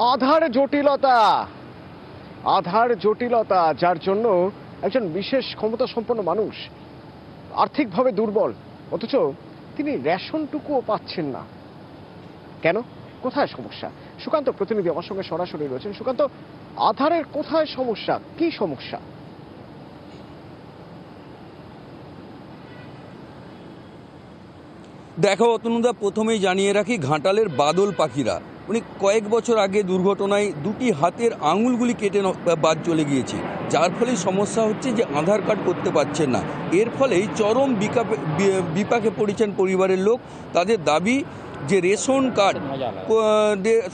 আধার জটিলতা, আধার জটিলতা যার জন্য একজন বিশেষ ক্ষমতা সম্পন্ন মানুষ আর্থিকভাবে দুর্বল, অথচ তিনি রেশনটুকুও পাচ্ছেন না। কেন, কোথায় সমস্যা? সুকান্ত প্রতিনিধি আমার সঙ্গে সরাসরি রয়েছেন। সুকান্ত, আধারের কোথায় সমস্যা, কি সমস্যা? দেখো অতনুদা, প্রথমেই জানিয়ে রাখি, ঘাটালের বাদল পাখিরা উনি কয়েক বছর আগে দুর্ঘটনায় দুটি হাতের আঙুলগুলি কেটে বাদ চলে গিয়েছে, যার ফলে সমস্যা হচ্ছে যে আধার কার্ড করতে পারছেন না। এর ফলেই চরম বিপাকে পড়েছেন পরিবারের লোক। তাদের দাবি যে রেশন কার্ড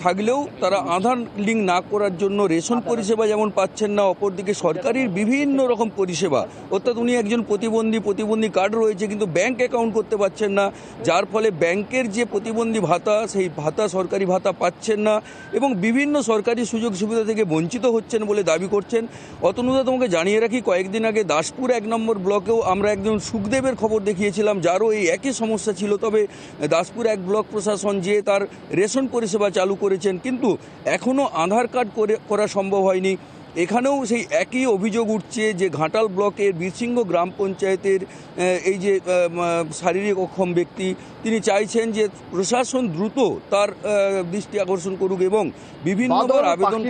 থাকলেও তারা আধার লিঙ্ক না করার জন্য রেশন পরিষেবা যেমন পাচ্ছেন না, অপরদিকে সরকারের বিভিন্ন রকম পরিষেবা, অর্থাৎ উনি একজন প্রতিবন্ধী কার্ড রয়েছে কিন্তু ব্যাংক অ্যাকাউন্ট করতে পারছেন না, যার ফলে ব্যাংকের যে প্রতিবন্ধী ভাতা, সেই ভাতা সরকারি ভাতা পাচ্ছেন না এবং বিভিন্ন সরকারি সুযোগ সুবিধা থেকে বঞ্চিত হচ্ছেন বলে দাবি করছেন। অতনুদা, তোমাকে জানিয়ে রাখি, কয়েকদিন আগে দাসপুর 1 নম্বর ব্লকেও আমরা একজন সুখদেবের খবর দেখিয়েছিলাম, যারও এই একই সমস্যা ছিল। তবে দাসপুর 1 ব্লক প্রশাসন যে তার রেশন পরিষেবা চালু করেছেন, কিন্তু এখনও আধার কার্ড করা সম্ভব হয়নি। এখানেও সেই একই অভিযোগ উঠছে যে ঘাটাল ব্লকের বীরসিংহ গ্রাম পঞ্চায়েতের এই যে শারীরিক অক্ষম ব্যক্তি, তিনি চাইছেন যে প্রশাসন দ্রুত তার দৃষ্টি আকর্ষণ করুক এবং বিভিন্নবার আবেদন।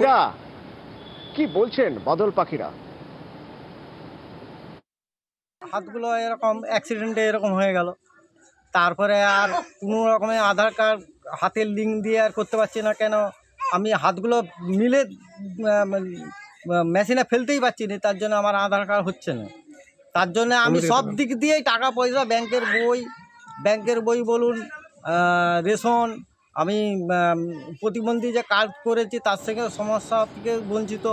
কি বলছেন বাদল পাখিরা? হাতগুলো এরকম অ্যাক্সিডেন্টে এরকম হয়ে গেল, তারপরে আর কোনো রকমের আধার কার্ড হাতের লিঙ্ক দিয়ে আর করতে পারছি না। কেন, আমি হাতগুলো মিলে মেশিনে ফেলতেই পারছি না, তার জন্য আমার আধার কার্ড হচ্ছে না। তার জন্য আমি সব দিক দিয়েই টাকা পয়সা, ব্যাংকের বই বলুন, রেশন, আমি প্রতিবন্ধী যে কার্ড করেছি তার থেকে সমস্যা থেকে বঞ্চিত।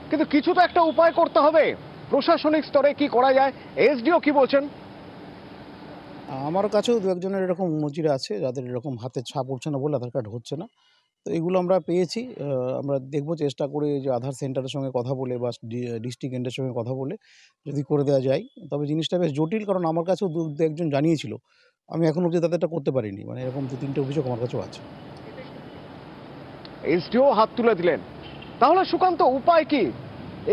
কিন্তু কিছু তো একটা উপায় করতে হবে। প্রশাসনিক স্তরে কি করা যায়? এসডিও কি বলছেন? আমার কাছেও দু একজনের এরকম নজির আছে যাদের এরকম হাতের ছাপ উঠছে না বলে আধার কার্ড হচ্ছে না। তো এগুলো আমরা পেয়েছি। আমরা দেখব, চেষ্টা করে যে আধার সেন্টারের সঙ্গে কথা বলে বা ডিস্ট্রিক্ট এন্ডের সঙ্গে কথা বলে যদি করে দেওয়া যায়। তবে জিনিসটা বেশ জটিল, কারণ আমার কাছেও দু একজন জানিয়েছিল। আমি এখনো অবধি তাদেরটা করতে পারিনি। মানে এরকম 2-3টে অভিযোগ আমার কাছেও আছে। এসডিও হাত তুলে দিলেন। তাহলে সুকান্ত, উপায় কি?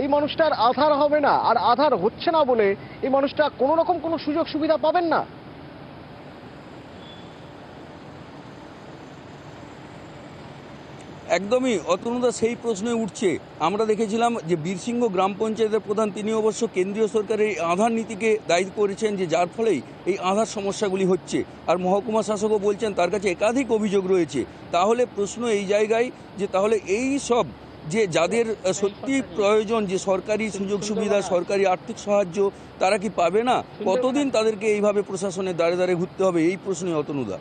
এই মানুষটার আধার হবে না, আর আধার হচ্ছে না বলে এই মানুষটা কোনো রকম কোনো সুযোগ সুবিধা পাবেন না। একদমই অতনুদা, সেই প্রশ্নে উঠছে। আমরা দেখেছিলাম যে বীরসিংহ গ্রাম পঞ্চায়েতের প্রধান, তিনি অবশ্য কেন্দ্রীয় সরকারের এই আধার নীতিকে দায়ী করেছেন যে যার ফলেই এই আধার সমস্যাগুলি হচ্ছে, আর মহকুমা শাসকও বলছেন তার কাছে একাধিক অভিযোগ রয়েছে। তাহলে প্রশ্ন এই জায়গায় যে তাহলে এই সব যে যাদের সত্যি প্রয়োজন, যে সরকারি সুযোগ সুবিধা, সরকারি আর্থিক সাহায্য, তারা কি পাবে না? কতদিন তাদেরকে এইভাবে প্রশাসনের দ্বারে দ্বারে ঘুরতে হবে, এই প্রশ্নে অতনুদা।